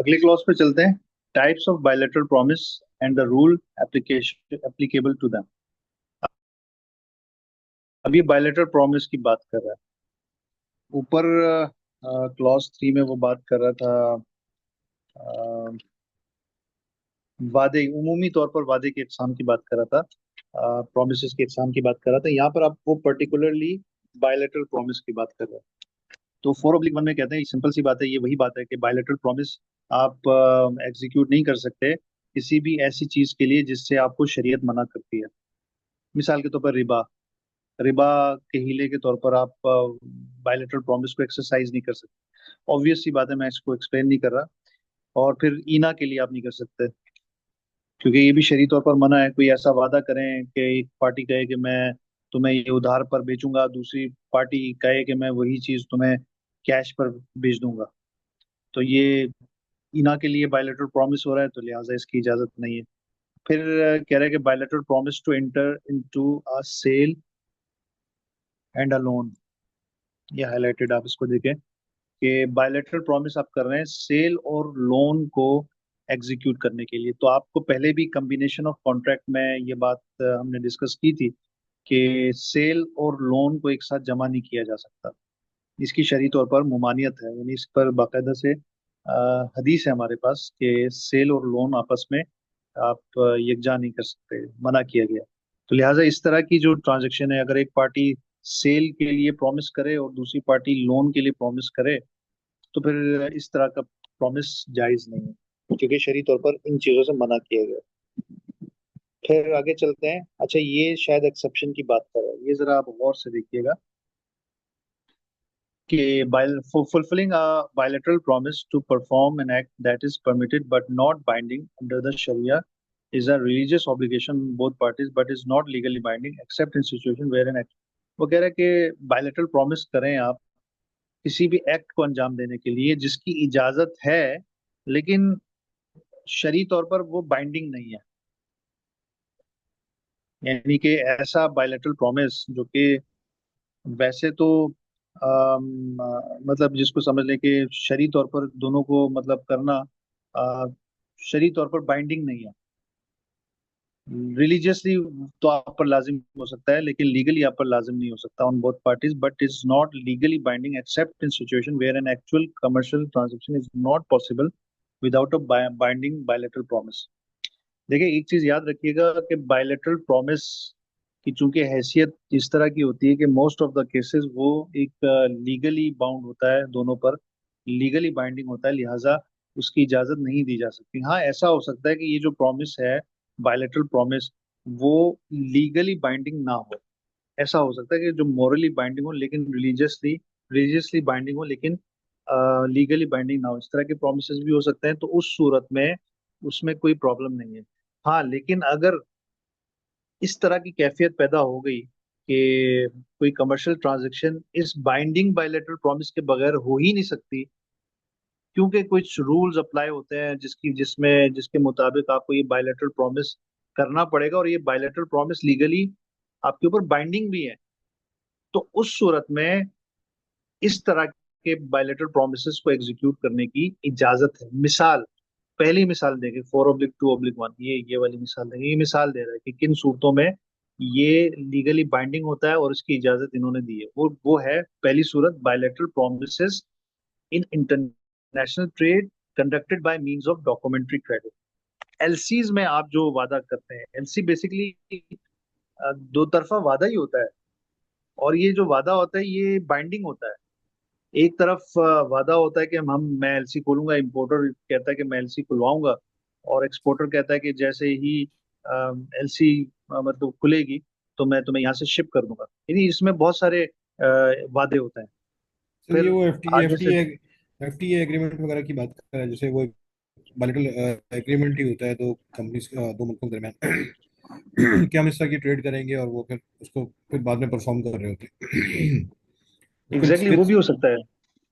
अगले क्लॉज पे चलते हैं। Types of bilateral promise and the rule application applicable to them. अब ये बायलैटरल प्रॉमिस की बात कर रहा है। ऊपर क्लॉज 3 में वो बात कर रहा था वादे, उमूमी तौर पर वादे के इकसाम की बात कर रहा था, प्रोमिस के इकसाम की बात कर रहा था। यहाँ पर आप वो पर्टिकुलरली बायलैटरल प्रॉमिस की बात कर रहे हैं। तो 4/1 में कहते हैं, सिंपल सी बात है, ये वही बात है कि बायलैटरल प्रॉमिस आप एग्जीक्यूट नहीं कर सकते किसी भी ऐसी चीज के लिए जिससे आपको शरीयत मना करती है। मिसाल के तौर पर रिबा, रिबा के हीले के तौर पर आप बायलैटरल प्रॉमिस को एक्सरसाइज नहीं कर सकते। ऑब्वियस सी बात है, मैं इसको एक्सप्लेन नहीं कर रहा। और फिर ईना के लिए आप नहीं कर सकते, क्योंकि ये भी शरई तौर पर मना है। कोई ऐसा वादा करें कि एक पार्टी कहे कि मैं तुम्हें ये उधार पर बेचूंगा, दूसरी पार्टी कहे कि मैं वही चीज तुम्हें कैश पर बेच दूंगा, तो ये इना के लिए बायलैटरल प्रॉमिस हो रहा है, तो लिहाजा इसकी इजाजत नहीं है। फिर कह रहा है कि bilateral promise to enter into a cell and a loan. ये हाईलाइटेड, आप इसको देखें कि बायलैटरल प्रॉमिस आप कर रहे हैं सेल और लोन को एग्जीक्यूट करने के लिए। तो आपको पहले भी कम्बिनेशन ऑफ कॉन्ट्रैक्ट में ये बात हमने डिस्कस की थी कि सेल और लोन को एक साथ जमा नहीं किया जा सकता। इसकी शरई तौर पर मुमानियत है, यानी इस पर बाकायदा से हदीस है हमारे पास कि सेल और लोन आपस में आप यकजा नहीं कर सकते, मना किया गया। तो लिहाजा इस तरह की जो ट्रांजैक्शन है, अगर एक पार्टी सेल के लिए प्रॉमिस करे और दूसरी पार्टी लोन के लिए प्रॉमिस करे, तो फिर इस तरह का प्रॉमिस जायज नहीं है, क्योंकि शरई तौर पर इन चीजों से मना किया गया। फिर आगे चलते हैं। अच्छा, ये शायद एक्सेप्शन की बात कर रहा है, ये जरा आप गौर से देखिएगा कि fulfilling a bilateral promise to perform an act that is permitted but not binding under the Sharia is a religious obligation on both parties but is not legally binding except in situation where an act। वो कह रहा है कि bilateral promise करें आप किसी भी act को अंजाम देने के लिए जिसकी इजाजत है, लेकिन शरई तौर पर वो बाइंडिंग नहीं है। यानी कि ऐसा बायलेटरल प्रॉमिस जो कि वैसे तो मतलब जिसको समझ लें कि शरई तौर पर दोनों को मतलब करना शरई तौर पर बाइंडिंग नहीं है। रिलीजियसली तो आप पर लाजिम हो सकता है, लेकिन लीगली आप पर लाजिम नहीं हो सकता on both parties, but is not legally binding except in situation where an actual commercial transaction is not possible without a binding bilateral promise. देखिए, एक चीज याद रखिएगा कि बायलेटरल प्रॉमिस की चूंकि हैसियत इस तरह की होती है कि मोस्ट ऑफ द केसेस वो एक लीगली बाउंड होता है, दोनों पर लीगली बाइंडिंग होता है, लिहाजा उसकी इजाजत नहीं दी जा सकती। हाँ, ऐसा हो सकता है कि ये जो प्रॉमिस है, बायलेटरल प्रॉमिस, वो लीगली बाइंडिंग ना हो। ऐसा हो सकता है कि जो मॉरली बाइंडिंग हो लेकिन रिलीजियसली बाइंडिंग हो, लेकिन लीगली बाइंडिंग ना हो। इस तरह के प्रोमिस भी हो सकते हैं, तो उस सूरत में उसमें कोई प्रॉब्लम नहीं है। हाँ, लेकिन अगर इस तरह की कैफियत पैदा हो गई कि कोई कमर्शियल ट्रांजैक्शन इस बाइंडिंग बायलेटरल प्रॉमिस के बगैर हो ही नहीं सकती, क्योंकि कुछ रूल्स अप्लाई होते हैं जिसके मुताबिक आपको ये बायलेटरल प्रॉमिस करना पड़ेगा, और ये बायलेटरल प्रॉमिस लीगली आपके ऊपर बाइंडिंग भी है। तो उस सूरत में इस तरह के बायलेटरल प्रोमिसेस को एग्जीक्यूट करने की इजाजत है। मिसाल, पहली मिसाल देंगे 4/2/1, ये वाली मिसाल देंगे। ये मिसाल दे रहा है कि किन सूरतों में ये लीगली बाइंडिंग होता है और इसकी इजाजत इन्होंने दी है। वो है, पहली सूरत, bilateral promises in international trade conducted by means of documentary credit. LCs में आप जो वादा करते हैं, एलसी बेसिकली दो तरफा वादा ही होता है, और ये जो वादा होता है ये बाइंडिंग होता है। एक तरफ वादा होता है कि हम मैं एलसी खोलूंगा, इंपोर्टर कहता है कि मैं एलसी खुलवाऊंगा, और एक्सपोर्टर कहता है कि जैसे ही एलसी मतलब खुलेगी तो मैं तुम्हें यहाँ से शिप कर दूंगा। यानी इसमें बहुत सारे वादे होते हैं। सर ये फिर वो एफ टी आज एफ टी जैसे एफ टी एग्रीमेंट वगैरह की बात कर रहा है, जैसे वो बायलैटरल एग्रीमेंट ही होता है दो कंपनी, दो मुल्कों के दरमियान कि हम इस तरह की ट्रेड करेंगे, और वो फिर उसको फिर बाद में परफॉर्म कर रहे होते हैं। तो एग्जैक्टली फिर वो भी हो सकता है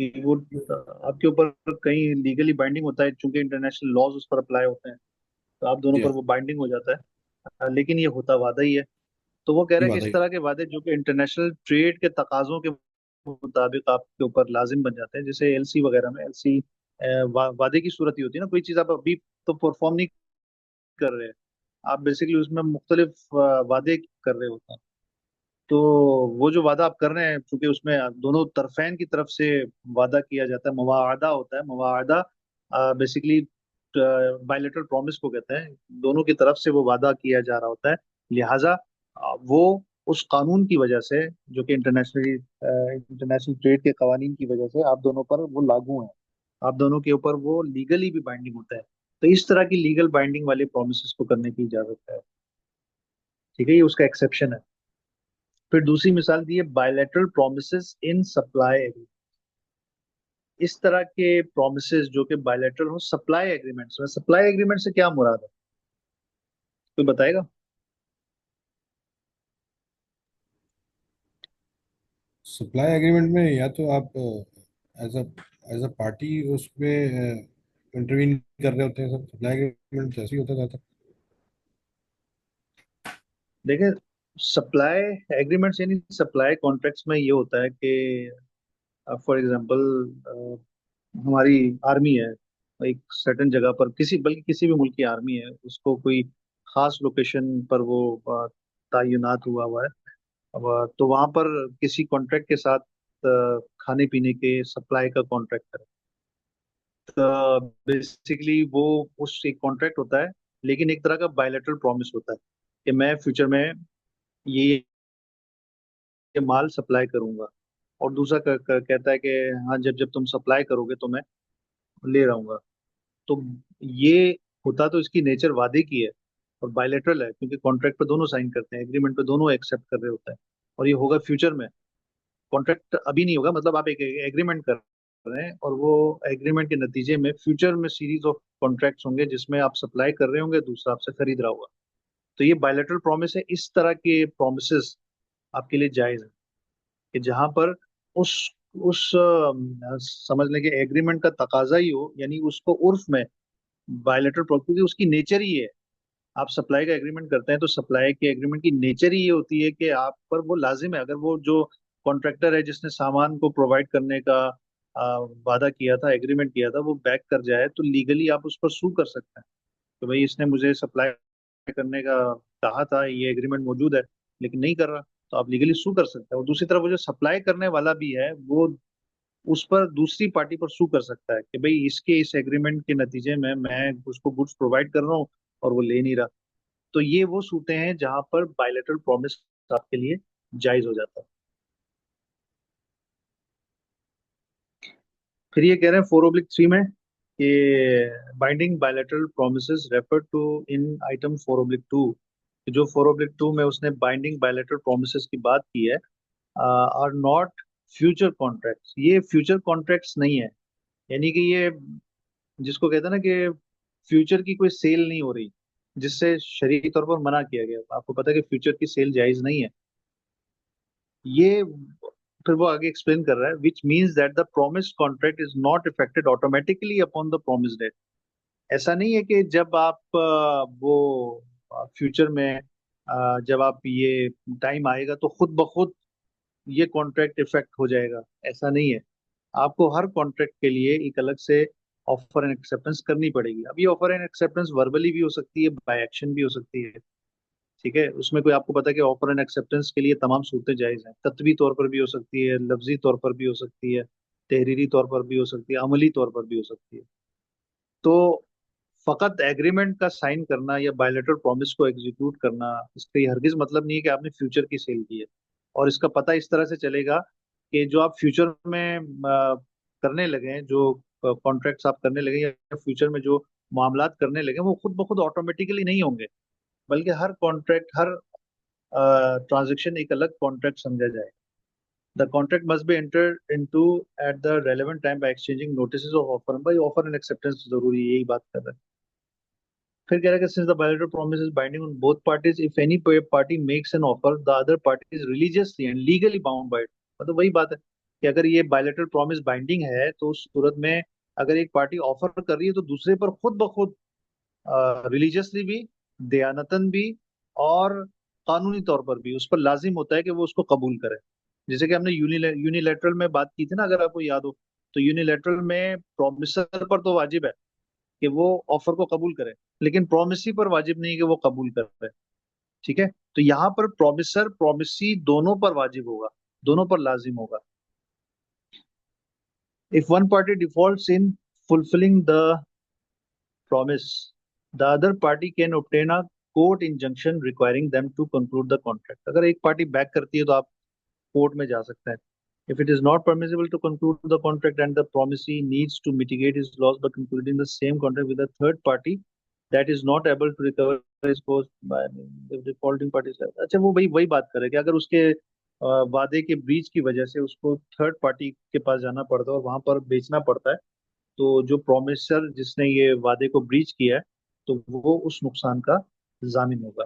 कि वो आपके ऊपर कहीं लीगली बाइंडिंग होता है, चूंकि इंटरनेशनल लॉज उस पर अप्लाई होते हैं, तो आप दोनों जी पर हाँ, वो बाइंडिंग हो जाता है। लेकिन ये होता वादा ही है। तो वो कह रहे ये हैं कि बात इस है। तरह के वादे जो कि इंटरनेशनल ट्रेड के तकाजों के मुताबिक आपके ऊपर लाजिम बन जाते हैं, जैसे एलसी वगैरह में, एलसी वादे की सूरत ही होती है ना, कोई चीज आप अभी तो परफॉर्म नहीं कर रहे हैं, आप बेसिकली उसमें मुख्तलिफ वादे कर रहे होते हैं। तो वो जो वादा आप कर रहे हैं, चूंकि उसमें दोनों तरफैन की तरफ से वादा किया जाता है, मुवादा होता है, मुवादा बेसिकली बायलेटरल प्रॉमिस को कहते हैं, दोनों की तरफ से वो वादा किया जा रहा होता है। लिहाजा वो उस कानून की वजह से, जो कि इंटरनेशनल ट्रेड के कवानीन की वजह से आप दोनों पर वो लागू है, आप दोनों के ऊपर वो लीगली भी बाइंडिंग होता है। तो इस तरह की लीगल बाइंडिंग वाले प्रोमिस को करने की इजाजत है। ठीक है, ये उसका एक्सेप्शन है। फिर दूसरी मिसाल दी है bilateral promises in supply agreement. इस तरह के प्रोमिसेस जो कि बायलैटरल हो सप्लाई एग्रीमेंट्स में, सप्लाई एग्रीमेंट से क्या मुराद है, कोई बताएगा? सप्लाई एग्रीमेंट में या तो आप एज अ पार्टी उसमें इंटरवीन कर रहे होते हैं, सब सप्लाई एग्रीमेंट जैसे ही होता जाता देखिए, सप्लाई एग्रीमेंट्स यानी सप्लाई कॉन्ट्रैक्ट्स में ये होता है कि फॉर एग्जांपल हमारी आर्मी है, एक सर्टेन जगह पर, किसी बल्कि किसी भी मुल्क की आर्मी है, उसको कोई खास लोकेशन पर वो तैनात हुआ हुआ है। अब तो वहां पर किसी कॉन्ट्रैक्ट के साथ खाने पीने के सप्लाई का कॉन्ट्रैक्ट है। तो बेसिकली वो उस एक कॉन्ट्रैक्ट होता है, लेकिन एक तरह का बायलैटरल प्रॉमिस होता है कि मैं फ्यूचर में ये माल सप्लाई करूंगा, और दूसरा कहता है कि हाँ, जब जब तुम सप्लाई करोगे तो मैं ले रहूंगा। तो ये होता तो इसकी नेचर वादे की है, और बायलैटरल है क्योंकि कॉन्ट्रैक्ट पे दोनों साइन करते हैं, एग्रीमेंट पे दोनों एक्सेप्ट कर रहे होते हैं। और ये होगा फ्यूचर में, कॉन्ट्रैक्ट अभी नहीं होगा, मतलब आप एक एग्रीमेंट कर रहे हैं, और वो एग्रीमेंट के नतीजे में फ्यूचर में सीरीज ऑफ कॉन्ट्रैक्ट्स होंगे जिसमें आप सप्लाई कर रहे होंगे, दूसरा आपसे खरीद रहा होगा। तो ये बायलैटरल प्रॉमिस है। इस तरह के प्रोमिस आपके लिए जायज है कि जहां पर उस समझ लें कि एग्रीमेंट का तकाजा ही हो, यानी उसको उर्फ में बायलैटरल, क्योंकि उसकी नेचर ही है, आप सप्लाई का एग्रीमेंट करते हैं तो सप्लाई के एग्रीमेंट की नेचर ही ये होती है कि आप पर वो लाजिम है, अगर वो जो कॉन्ट्रैक्टर है जिसने सामान को प्रोवाइड करने का वादा किया था, एग्रीमेंट किया था, वो बैक कर जाए तो लीगली आप उस पर सू कर सकते हैं कि भाई इसने मुझे सप्लाई करने का कहा था, ये एग्रीमेंट मौजूद है लेकिन नहीं कर रहा। तो आप लीगली सू कर सकते हैं। और दूसरी तरफ वो जो सप्लाई करने वाला भी है, वो उस पर दूसरी पार्टी पर सू कर सकता है कि भाई इसके इस एग्रीमेंट के नतीजे में मैं उसको गुड्स प्रोवाइड कर रहा हूँ और वो ले नहीं रहा। तो ये वो सूरतें हैं जहां पर बायलैटरल प्रॉमिस आपके लिए जायज हो जाता है। फिर ये कह रहे हैं 4/3 में कि binding bilateral promises refer to in item 4/2, जो 4/2 में उसने बाइंडिंग बायलैटरल प्रोमिसेस की बात की है, आर नॉट फ्यूचर कॉन्ट्रैक्ट्स। ये फ्यूचर कॉन्ट्रैक्ट्स नहीं है, यानी कि ये जिसको कहते हैं ना कि फ्यूचर की कोई सेल नहीं हो रही, जिससे शरई तौर पर मना किया गया। आपको पता है कि फ्यूचर की सेल जायज नहीं है। ये फिर वो आगे एक्सप्लेन कर रहा है, which means that the promise contract is not effected automatically upon the promise date. ऐसा नहीं है कि जब आप वो फ्यूचर में जब आप ये टाइम आएगा तो खुद ब खुद ये कॉन्ट्रैक्ट इफेक्ट हो जाएगा, ऐसा नहीं है। आपको हर कॉन्ट्रैक्ट के लिए एक अलग से ऑफर एंड एक्सेप्टेंस करनी पड़ेगी। अब ये ऑफर एंड एक्सेप्टेंस वर्बली भी हो सकती है, बाय एक्शन भी हो सकती है। ठीक है, उसमें कोई, आपको पता है कि ऑफर एंड एक्सेप्टेंस के लिए तमाम सूरतें जायज हैं, कतवी तौर पर भी हो सकती है, लफ्जी तौर पर भी हो सकती है, तहरीरी तौर पर भी हो सकती है, अमली तौर पर भी हो सकती है। तो फकत एग्रीमेंट का साइन करना या बायलेटरल प्रॉमिस को एग्जीक्यूट करना, इसका ये हरगिज मतलब नहीं है कि आपने फ्यूचर की सेल की है। और इसका पता इस तरह से चलेगा कि जो आप फ्यूचर में करने लगे हैं, जो कॉन्ट्रैक्ट्स आप करने लगे या फ्यूचर में जो मामलात करने लगे, वो खुद ब खुद ऑटोमेटिकली नहीं होंगे, बल्कि हर कॉन्ट्रैक्ट, हर ट्रांजेक्शन एक अलग कॉन्ट्रैक्ट समझा जाए। The contract must be entered into at the relevant time by exchanging notice of offer. भाई ऑफर एंड एक्सेप्टेंस जरूरी है, यही बात कर रहे हैं। फिर कह रहा है कि since the bilateral promise is binding on both parties, if any party makes an offer the other party is religiously and legally bound by it. मतलब वही बात है कि अगर ये बायलैटरल प्रॉमिस बाइंडिंग है तो उस सूरत में अगर एक पार्टी ऑफर कर रही है तो दूसरे पर खुद ब खुद रिलीजियसली भी, दयानतन भी, और कानूनी तौर पर भी उस पर लाजिम होता है कि वो उसको कबूल करे। जैसे कि हमने यूनिलेटरल में बात की थी ना, अगर आपको याद हो, तो यूनिलैटरल में प्रोमिसर पर तो वाजिब है कि वो ऑफर को कबूल करे, लेकिन प्रोमिसी पर वाजिब नहीं कि वो कबूल करे। ठीक है, तो यहाँ पर प्रोमिसर प्रोमिसी दोनों पर वाजिब होगा, दोनों पर लाजिम होगा। If one party defaults in fulfilling the promise, the other party can obtain a court injunction requiring them to conclude the contract. अगर एक पार्टी बैक करती है तो आप कोर्ट में जा सकते हैं. If it is not permissible to conclude the contract and the promisee needs to mitigate his loss by concluding the same contract with a third party that is not able to recover his cost by the defaulting party. अच्छा, वो वही वही बात कर रहे हैं कि अगर उसके वादे के ब्रीच की वजह से उसको थर्ड पार्टी के पास जाना पड़ता है और वहां पर बेचना पड़ता है, तो जो प्रोमिसर जिसने ये वादे को ब्रीच किया है, तो वो उस नुकसान का जामिन होगा.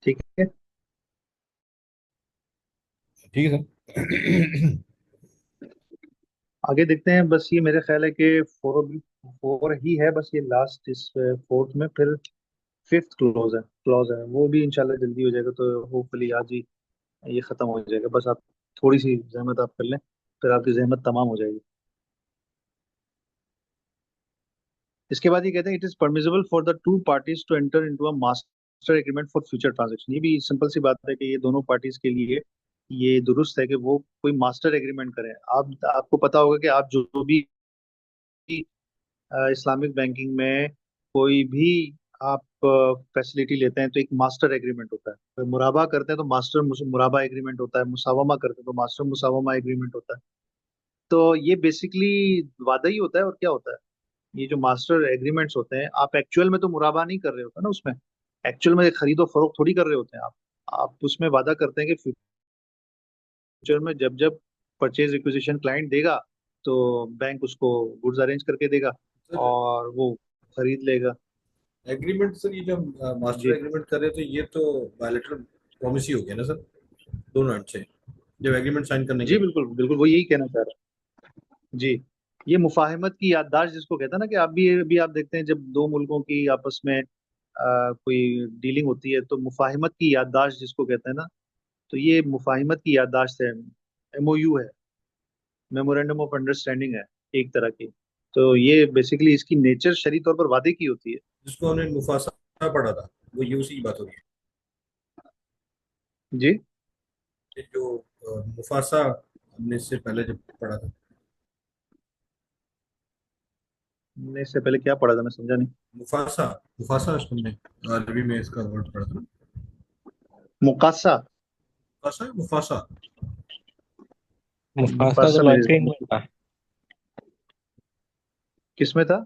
ठीक है. ठीक है सर। आगे देखते हैं. बस ये मेरे ख्याल है कि फोर फोर ही है बस, ये लास्ट इस फोर्थ में. फिर फिफ्थ क्लॉज है वो भी इंशाल्लाह जल्दी हो जाएगा, तो होपफुली आज ही ये खत्म हो जाएगा. बस आप थोड़ी सी जहमत आप कर लें, फिर आपकी जहमत तमाम हो जाएगी. इसके बाद ये कहते हैं it is permissible for the two parties to enter into a master agreement for future transaction. ये भी सिंपल सी बात है कि ये दोनों पार्टीज के लिए ये दुरुस्त है कि वो कोई मास्टर एग्रीमेंट करें. आप आपको पता होगा कि आप जो भी इस्लामिक बैंकिंग में कोई भी आप फैसिलिटी लेते हैं तो एक मास्टर एग्रीमेंट होता है. तो मुराबा करते हैं तो मास्टर मुराबा एग्रीमेंट होता है, मुसावमा करते हैं तो मास्टर मुसावमा एग्रीमेंट होता है. तो ये बेसिकली वादा ही होता है और क्या होता है. ये जो मास्टर एग्रीमेंट्स होते हैं, आप एक्चुअल में तो मुराबा नहीं कर रहे होते ना उसमें. एक्चुअल में खरीदो फरोख्त थोड़ी कर रहे होते हैं आप उसमें वादा करते हैं कि फ्यूचर में जब जब परचेज रिक्विजिशन क्लाइंट देगा तो बैंक उसको गुड्स अरेंज करके देगा सर और वो खरीद लेगा. एग्रीमेंट सर, ये जब मास्टर जी एग्रीमेंट कर रहे हैं तो ये तो बायलैटरल प्रॉमिस ही हो गया ना सर, दोनों एंड से जब एग्रीमेंट साइन करने के जी, बाद। बिल्कुल बिल्कुल वो यही कहना चाह रहा है जी. ये मुफाहमत की याददाश्त जिसको कहते हैं ना, कि आप भी अभी आप देखते हैं जब दो मुल्कों की आपस में कोई डीलिंग होती है तो मुफाहमत की याददाश्त जिसको कहते हैं ना, तो ये मुफाहिमत की याददाश्त है. एमओयू है, मेमोरेंडम ऑफ अंडरस्टैंडिंग है एक तरह की. तो ये बेसिकली इसकी नेचर शरी तौर पर वादे की होती है. जिसको हमने मुफासा पढ़ा था, वो ये उसी की बात हो रही जी. है, ये जो मुफासा हमने इससे पहले जब पढ़ा था। हमने इससे पहले क्या पढ़ा था, मैं समझा नहीं. मुफासा, मुफासा हमने अरबी में इसका वर्ड पढ़ा था। मुकासा. मुफासा है, मुफासा। मुफासा तो मुकासा मेरे लैट्रिन में था। किस में था.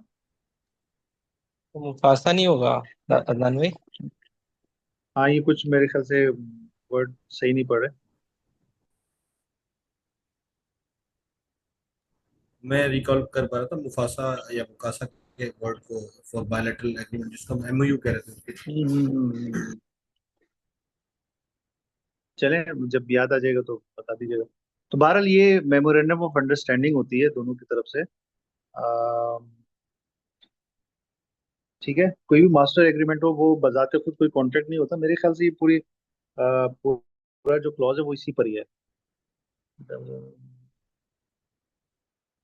तो मुफासा नहीं होगा अदनान भाई? हाँ, ये कुछ मेरे ख्याल से वर्ड सही नहीं पढ़ रहे. मैं रिकॉल कर पा रहा था मुफासा या मुकासा के वर्ड को, फॉर बायलैटरल एग्रीमेंट, जिसको हम एमओयू कह रहे थे। चलें, जब याद आ जाएगा तो बता दीजिएगा. तो बहरहाल ये मेमोरेंडम ऑफ अंडरस्टैंडिंग होती है दोनों की तरफ से. ठीक है, कोई भी मास्टर एग्रीमेंट हो वो बजाते खुद कोई कॉन्ट्रैक्ट नहीं होता. मेरे ख्याल से ये पूरा जो क्लॉज है वो इसी पर ही है.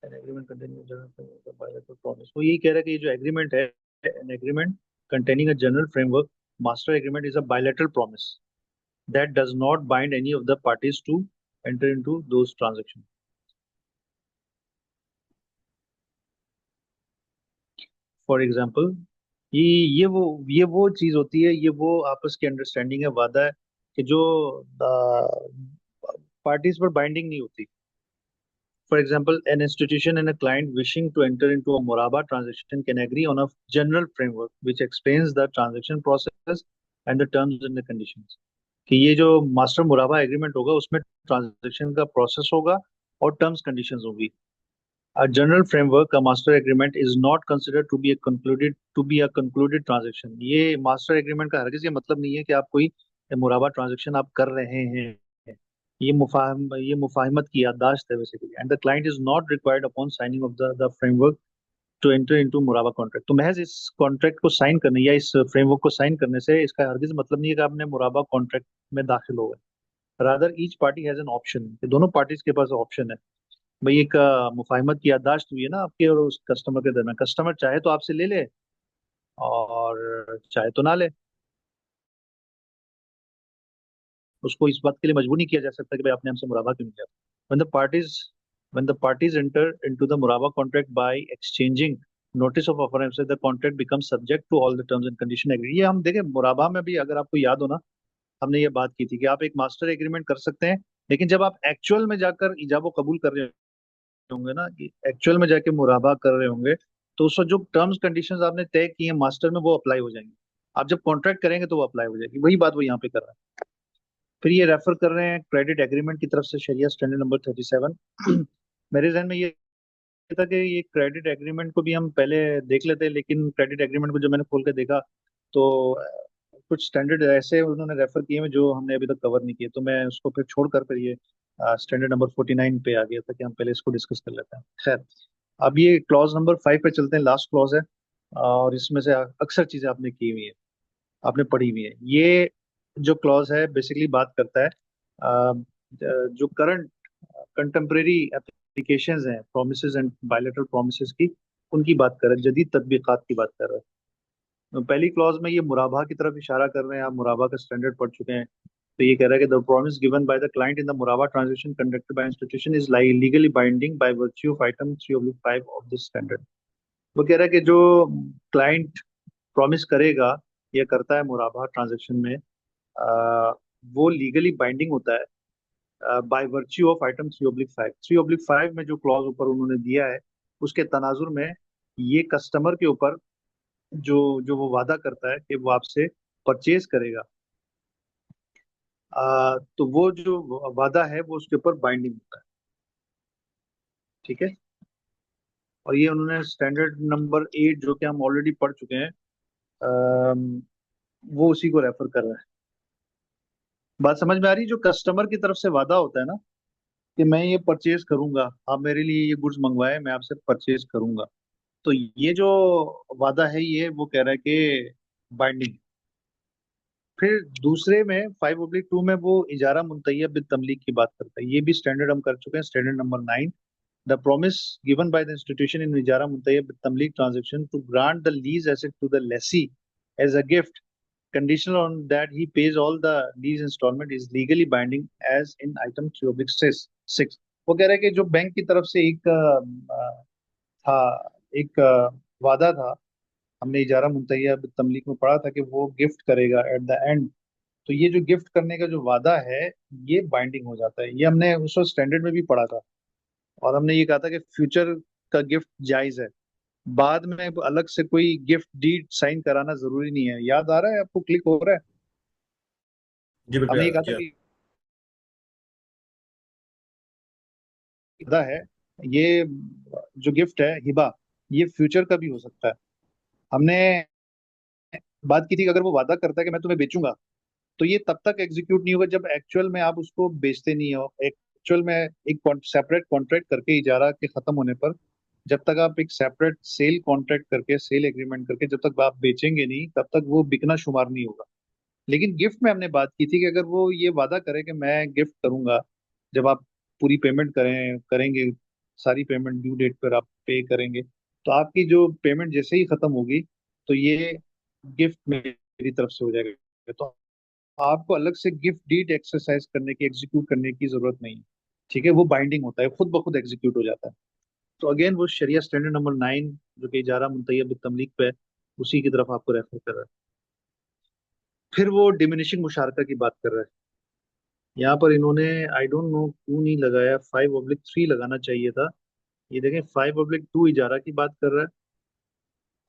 An agreement containing a general framework of bilateral promise. वो यही कह रहा है कि ये जो एग्रीमेंट है, an agreement containing a general framework, master agreement is a bilateral promise that does not bind any of the parties to enter into those transactions. For example, ये ये वो चीज होती है, ये वो आपस की अंडरस्टैंडिंग है, वादा है कि जो पार्टीज पर बाइंडिंग नहीं होती. For example, an institution and a client wishing to enter into a Muraba transaction can agree on a general framework which explains the transaction process and the terms and the conditions. कि ये जो master मुराबा agreement होगा उसमें transaction का process होगा और terms conditions होगी. A general framework, a master agreement is not considered to be a concluded transaction. ये मास्टर एग्रीमेंट का हरगिज ये मतलब नहीं है कि आप कोई मुराबा ट्रांजैक्शन आप कर रहे हैं. ये मुफाहमत की याददाश्त है basically. And the client is not required upon signing of the framework to enter into मुराबा कॉन्ट्रैक्ट. तो महज इस कॉन्ट्रैक्ट को साइन करने या इस फ्रेमवर्क को साइन करने से इसका हरगिज मतलब नहीं है कि आपने मुराबा कॉन्ट्रैक्ट में दाखिल हो गए. Rather each party has an option, दोनों पार्टीज के पास ऑप्शन है। भाई एक मुफाहिमत की याददाश्त हुई है ना आपके और उस कस्टमर के दरमियान, कस्टमर चाहे तो आपसे ले ले और चाहे तो ना ले, उसको इस बात के लिए मजबूर नहीं किया जा सकता कि भाई आपने हमसे मुराबा क्यों नहीं किया। when the parties when the parties enter into the muraba contract by exchanging notice of offer and say the contract becomes subject to all the terms and condition agreed। ये हम देखें मुराबा में भी, अगर आपको याद हो ना, हमने ये बात की थी कि आप एक मास्टर एग्रीमेंट कर सकते हैं, लेकिन जब आप एक्चुअल में जाकर इजाबो कबूल कर रहे होंगे ना, कि एक्चुअल में जाके मुराबा कर रहे होंगे, तो उस वक्त जो टर्म्स कंडीशंस आपने तय किए हैं मास्टर में वो अप्लाई हो जाएंगे। आप जब कॉन्ट्रैक्ट करेंगे तो वो अप्लाई हो जाएगी, वही बात वो यहाँ पे कर रहा है। फिर ये रेफर कर रहे हैं क्रेडिट एग्रीमेंट की तरफ से, शरिया स्टैंडर्ड नंबर 37। मेरे जहन में ये था कि ये क्रेडिट एग्रीमेंट को भी हम पहले देख लेते हैं, लेकिन क्रेडिट एग्रीमेंट को जब मैंने खोल के देखा तो कुछ स्टैंडर्ड ऐसे उन्होंने रेफर किए हैं जो हमने अभी तक कवर नहीं किए, तो मैं उसको फिर छोड़कर फिर ये स्टैंडर्ड नंबर 49 पे आ गया था कि हम पहले इसको डिस्कस कर लेते हैं। खैर, अब ये क्लॉज नंबर 5 पे चलते हैं, लास्ट क्लॉज है, और इसमें से अक्सर चीजें आपने की हुई है, आपने पढ़ी हुई है। ये जो क्लॉज है बेसिकली बात करता है जो करंट कंटेम्प्रेरी एप्लीकेशंस हैं प्रोमिसेस एंड बायलैटरल प्रोमिसेस की, उनकी बात कर रहे हैं, जदीद तत्बीकात की बात कर रहे हैं। तो पहली क्लॉज में ये मुराबा की तरफ इशारा कर रहे हैं, आप मुराबा का स्टैंडर्ड पढ़ चुके हैं, तो ये कह रहा है कि the promise given by the client in the मुराबा transaction conducted by institution is legally binding by virtue of item 3/5 of this standard. वो कह रहा है कि जो क्लाइंट प्रॉमिस करेगा या करता है मुराबा ट्रांजैक्शन में, आ, वो लीगली बाइंडिंग होता है बाय वर्च्यू ऑफ आइटम 3/5। 3/5 में जो क्लॉज ऊपर उन्होंने दिया है, उसके तनाजुर में ये कस्टमर के ऊपर जो जो वो वादा करता है कि वो आपसे परचेज करेगा, तो वो जो वादा है वो उसके ऊपर बाइंडिंग होता है। ठीक है, और ये उन्होंने स्टैंडर्ड नंबर 8 जो कि हम ऑलरेडी पढ़ चुके हैं, अम, वो उसी को रेफर कर रहा है। बात समझ में आ रही है? जो कस्टमर की तरफ से वादा होता है ना कि मैं ये परचेज करूंगा, आप मेरे लिए ये गुड्स मंगवाए, मैं आपसे परचेज करूंगा, तो ये जो वादा है ये वो कह रहा है कि बाइंडिंग। फिर दूसरे में 5/2 में वो इजारा मुंतय्यब बिल तमलीक की बात करता है, ये भी स्टैंडर्ड हम कर चुके हैं, standard number 9। The promise given by the institution in इजारा मुंतय्यब बिल तमलीक transaction to grant the lease asset to the lessee as a gift conditional on that he pays all the lease installment is legally binding as in item 3/6। वो कह रहा है कि जो बैंक की तरफ से एक था, एक वादा था, हमने इजारा मुंतहिया तमलीक में पढ़ा था कि वो गिफ्ट करेगा एट द एंड, तो ये जो गिफ्ट करने का जो वादा है ये बाइंडिंग हो जाता है। ये हमने उस वक्त स्टैंडर्ड में भी पढ़ा था, और हमने ये कहा था कि फ्यूचर का गिफ्ट जायज है, बाद में अलग से कोई गिफ्ट डीड साइन कराना जरूरी नहीं है। याद आ रहा है आपको? क्लिक हो रहा है? जी बिल्कुल हमने ये याद कहा है था जी। कि वादा है, ये जो गिफ्ट है हिबा, ये फ्यूचर का भी हो सकता है। हमने बात की थी कि अगर वो वादा करता है कि मैं तुम्हें बेचूंगा, तो ये तब तक एग्जीक्यूट नहीं होगा जब एक्चुअल में आप उसको बेचते नहीं हो। एक्चुअल में एक सेपरेट कॉन्ट्रैक्ट करके इजारा के खत्म होने पर, जब तक आप एक सेपरेट सेल कॉन्ट्रैक्ट करके, सेल एग्रीमेंट करके जब तक आप बेचेंगे नहीं, तब तक वो बिकना शुमार नहीं होगा। लेकिन गिफ्ट में हमने बात की थी कि अगर वो ये वादा करे कि मैं गिफ्ट करूंगा, जब आप पूरी पेमेंट करेंगे, सारी पेमेंट ड्यू डेट पर आप पे करेंगे, तो आपकी जो पेमेंट जैसे ही खत्म होगी, तो ये गिफ्ट मेरी तरफ से हो जाएगा, तो आपको अलग से गिफ्ट डीड एक्सरसाइज करने की, एग्जीक्यूट करने की जरूरत नहीं है। ठीक है, वो बाइंडिंग होता है, खुद ब खुद एग्जीक्यूट हो जाता है। तो अगेन वो शरिया स्टैंडर्ड नंबर 9 जो कि इजारा मुंतय्यब तमलीक पे है, उसी की तरफ आपको रेफर कर रहा है। फिर वो डिमिनिशिंग मुशारका की बात कर रहा है। यहाँ पर इन्होंने, आई डोंट नो क्यों नहीं लगाया, 5/3 लगाना चाहिए था। ये देखें 5/2 इजारा की बात कर रहा है,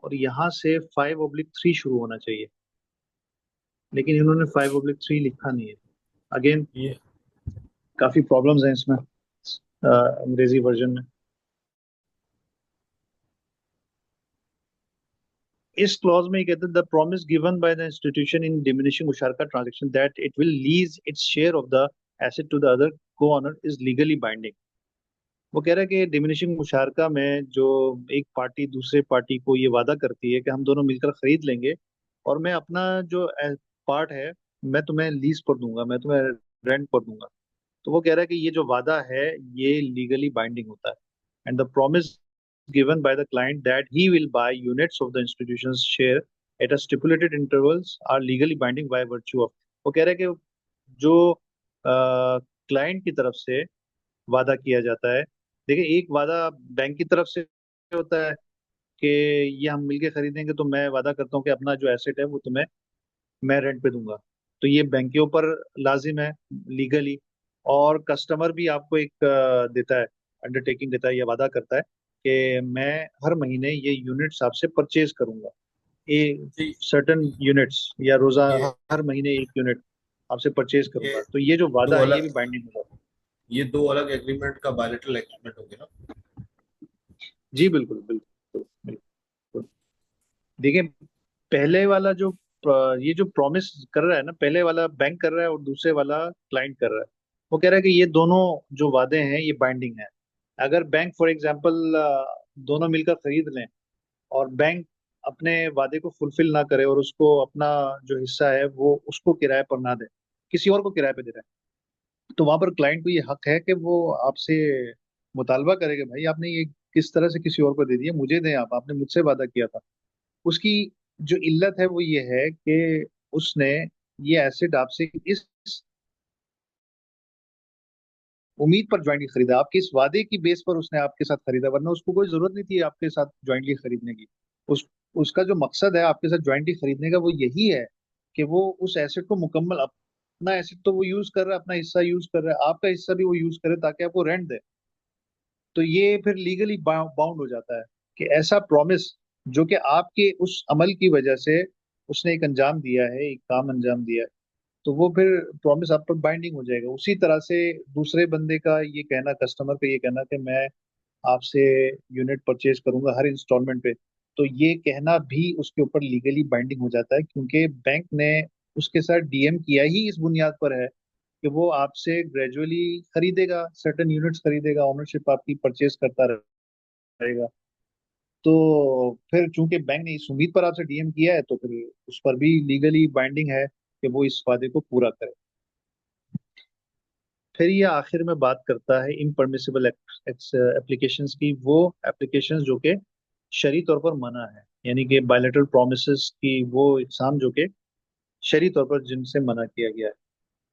और यहाँ से 5/3 शुरू होना चाहिए, लेकिन इन्होंने 5/3 लिखा नहीं है। अगेन ये काफी प्रॉब्लम्स हैं इसमें अंग्रेजी वर्जन में। इस क्लॉज में ये कहते हैं the promise given by the institution in diminishing मुशारका transaction that it will lease its share of the asset to the other co-owner is legally binding. वो कह रहा है कि डिमिनिशिंग मुशारका में जो एक पार्टी दूसरे पार्टी को ये वादा करती है कि हम दोनों मिलकर खरीद लेंगे, और मैं अपना जो पार्ट है मैं तुम्हें लीज पर दूंगा, मैं तुम्हें रेंट पर दूंगा। तो वो कह रहा है कि ये जो वादा है ये लीगली बाइंडिंग होता है। And the promise given by the client that he will buy units of the institutions share at a stipulated intervals are legally binding by virtue of. वो कह रहा है कि जो क्लाइंट की तरफ से वादा किया जाता है, देखिए एक वादा बैंक की तरफ से होता है कि ये हम मिलके खरीदेंगे, तो मैं वादा करता हूँ कि अपना जो एसेट है वो तुम्हें मैं रेंट पे दूंगा। तो ये बैंक के ऊपर लाजिम है लीगली। और कस्टमर भी आपको एक देता है, अंडरटेकिंग देता है या वादा करता है कि मैं हर महीने ये यूनिट्स आपसे परचेज करूंगा, ये जी। सर्टन यूनिट्स, या रोजा ये हर महीने एक यूनिट आपसे परचेज ये करूंगा। तो ये जो दो वादा है ये भी अलग बाइंडिंग होगा। ये दो अलग एग्रीमेंट का बायलैटरल एग्रीमेंट हो गया ना। जी बिल्कुल बिल्कुल बिल्कुल। देखिए पहले वाला जो ये जो प्रॉमिस कर रहा है ना, पहले वाला बैंक कर रहा है और दूसरे वाला क्लाइंट कर रहा है, वो कह रहा है कि ये दोनों जो वादे हैं ये बाइंडिंग है। अगर बैंक फॉर एग्जांपल दोनों मिलकर खरीद लें और बैंक अपने वादे को फुलफिल ना करे और उसको अपना जो हिस्सा है वो उसको किराए पर ना दे, किसी और को किराए पे दे रहा है, तो वहां पर क्लाइंट को ये हक है कि वो आपसे मुतालबा करेगा, भाई आपने ये किस तरह से किसी और को दे दिया, मुझे दें, आपने मुझसे वादा किया था। उसकी जो इल्लत है वो ये है कि उसने ये एसेट आपसे इस उम्मीद पर ज्वाइंटली खरीदा, आपके इस वादे की बेस पर उसने आपके साथ खरीदा, वरना उसको कोई जरूरत नहीं थी आपके साथ ज्वाइंटली खरीदने की। उस उसका जो मकसद है आपके साथ ज्वाइंटली खरीदने का वो यही है कि वो उस एसेट को मुकम्मल, अपना एसेट तो वो यूज कर रहा है, अपना हिस्सा यूज कर रहा है, आपका हिस्सा भी वो यूज करे ताकि आपको रेंट दे। तो ये फिर लीगली बाउंड हो जाता है कि ऐसा प्रॉमिस जो कि आपके उस अमल की वजह से उसने एक अंजाम दिया है, एक काम अंजाम दिया है, तो वो फिर प्रॉमिस आप पर बाइंडिंग हो जाएगा। उसी तरह से दूसरे बंदे का ये कहना, कस्टमर का ये कहना कि मैं आपसे यूनिट परचेज करूंगा हर इंस्टॉलमेंट पे, तो ये कहना भी उसके ऊपर लीगली बाइंडिंग हो जाता है, क्योंकि बैंक ने उसके साथ डीएम किया ही इस बुनियाद पर है कि वो आपसे ग्रेजुअली खरीदेगा, सर्टेन यूनिट्स खरीदेगा, ओनरशिप आपकी परचेज करता रहेगा। तो फिर चूंकि बैंक ने इस उम्मीद पर आपसे डीएम किया है, तो फिर उस पर भी लीगली बाइंडिंग है कि वो इस वादे को पूरा करे। फिर ये आखिर में बात करता है इनपरमिसिबल एप्लीकेशंस की, वो एप्लीकेशंस जो कि शरई तौर पर मना है, यानी कि बायलैटरल प्रोमिसेस की वो इकसाम जो कि शरई तौर पर जिनसे मना किया गया है।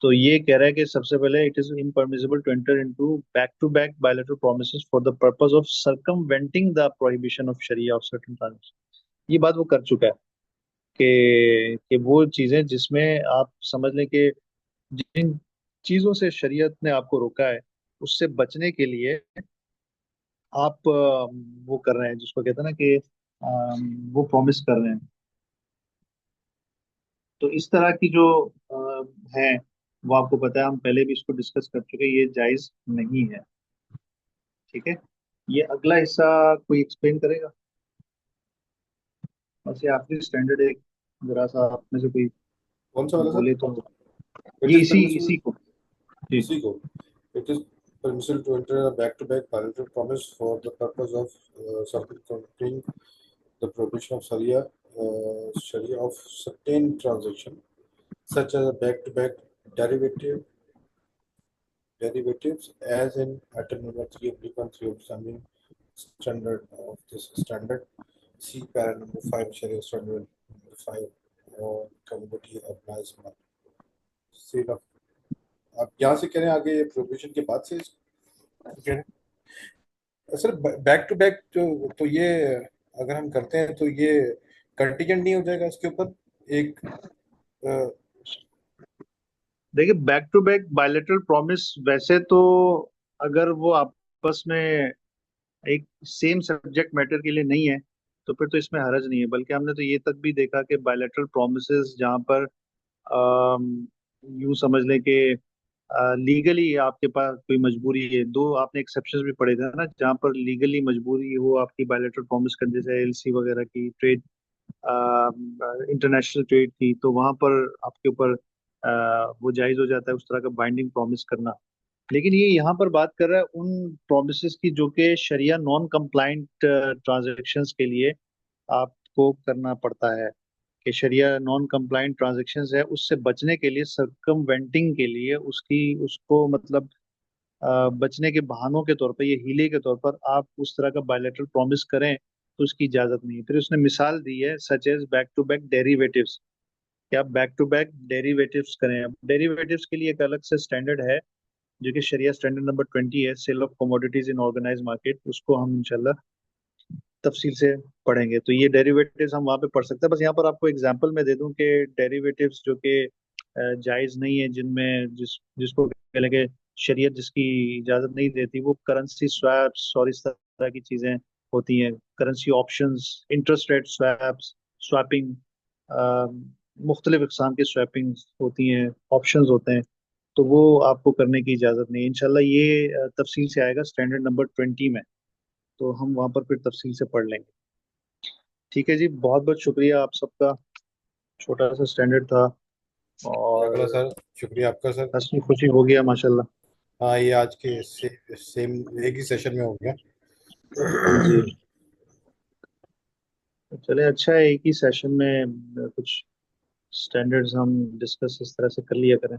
तो ये कह रहा है कि सबसे पहले it is impermissible to enter into back to back bilateral promises for the purpose of circumventing the prohibition of शरिया ऑफ सर्टेन ट्रांजेक्शन। ये बात वो कर चुका है कि वो चीजें जिसमें आप समझ लें कि जिन चीजों से शरीयत ने आपको रोका है उससे बचने के लिए आप वो कर रहे हैं जिसको कहते हैं ना कि वो प्रॉमिस कर रहे हैं। तो इस तरह की जो है वो आपको पता है, हम पहले भी इसको डिस्कस कर चुके हैं, ये जायज नहीं है। ठीक है, ये अगला हिस्सा कोई एक्सप्लेन करेगा? बस ये आखिरी स्टैंडर्ड एक जरा सा आप में से कोई कौन सा वाला सर? बोले तो। इट ये इज इसी परमिसिबल। इसी को। जी। इसी को। It is permissible to enter a back-to-back bilateral promise for the purpose of circumventing the prohibition of Sharia of certain transaction, such as a back-to-back derivative derivatives, as in item number 3 of summing standard of this standard. See para number 5 Sharia standard number 5 or commodity applies sale of। आप यहाँ से कह रहे हैं आगे ये prohibition के बाद से कह रहे हैं सर बैक टू बैक, तो ये अगर हम करते हैं तो ये कंटीजेंट नहीं हो जाएगा इसके ऊपर एक अ, देखिए back to back bilateral promise वैसे तो अगर वो आपस में एक सेम सब्जेक्ट मैटर के लिए नहीं है तो फिर तो इसमें हर्ज नहीं है, बल्कि हमने तो ये तक भी देखा कि बायलेटरल प्रॉमिसेस जहाँ पर यूं समझ लें कि लीगली आपके पास कोई मजबूरी है, दो आपने एक्सेप्शंस भी पढ़े थे ना, जहाँ पर लीगली मजबूरी हो आपकी बायलेटरल प्रॉमिस करने से, एलसी वगैरह की, ट्रेड, इंटरनेशनल ट्रेड की, तो वहां पर आपके ऊपर वो जायज हो जाता है उस तरह का बाइंडिंग प्रॉमिस करना। लेकिन ये यहाँ पर बात कर रहा है उन प्रोमिस की जो कि शरिया नॉन कंप्लाइंट ट्रांजेक्शन्स के लिए आपको करना पड़ता है, कि शरिया नॉन कंप्लाइंट ट्रांजेक्शन्स है उससे बचने के लिए, सर्कमवेंटिंग के लिए, उसको मतलब बचने के बहानों के तौर पर, ये हीले के तौर पर आप उस तरह का बायलैटरल प्रॉमिस करें तो उसकी इजाजत नहीं है। फिर उसने मिसाल दी है such as back to back derivatives, कि आप बैक टू बैक डेरिवेटिव्स करें। अब डेरिवेटिव्स के लिए एक अलग से स्टैंडर्ड है जो कि शरिया स्टैंडर्ड नंबर 20 है, sale of commodities in organize market, उसको हम इंशाल्लाह तफसील से पढ़ेंगे। तो ये डेरिवेटिव्स हम वहाँ पे पढ़ सकते हैं। बस यहाँ पर आपको एग्जांपल मैं दे दूं कि डेरिवेटिव्स जो कि जायज़ नहीं है, जिनमें जिसको कह लेंगे शरीयत जिसकी इजाज़त नहीं देती, वो करेंसी स्वैप्स और इस तरह की चीज़ें होती हैं। Currency options, interest rate swaps, swapping, मुख्तलिफ इकसाम की स्वैपिंग होती हैं, ऑप्शंस होते हैं। तो वो आपको करने की इजाज़त नहीं है। इंशाल्लाह ये तफसील से आएगा स्टैंडर्ड नंबर 20 में, तो हम वहाँ पर फिर तफसील से पढ़ लेंगे। ठीक है जी, बहुत बहुत शुक्रिया आप सबका। छोटा सा स्टैंडर्ड था जजाकल्ला और सर, शुक्रिया आपका सर। हंसी खुशी हो गया माशाल्लाह। हाँ, ये आज के सेम एक ही सेशन में हो गया। जी, तो चले अच्छा है, एक ही सेशन में कुछ स्टैंडर्ड्स हम डिस्कस इस तरह से कर लिया करें।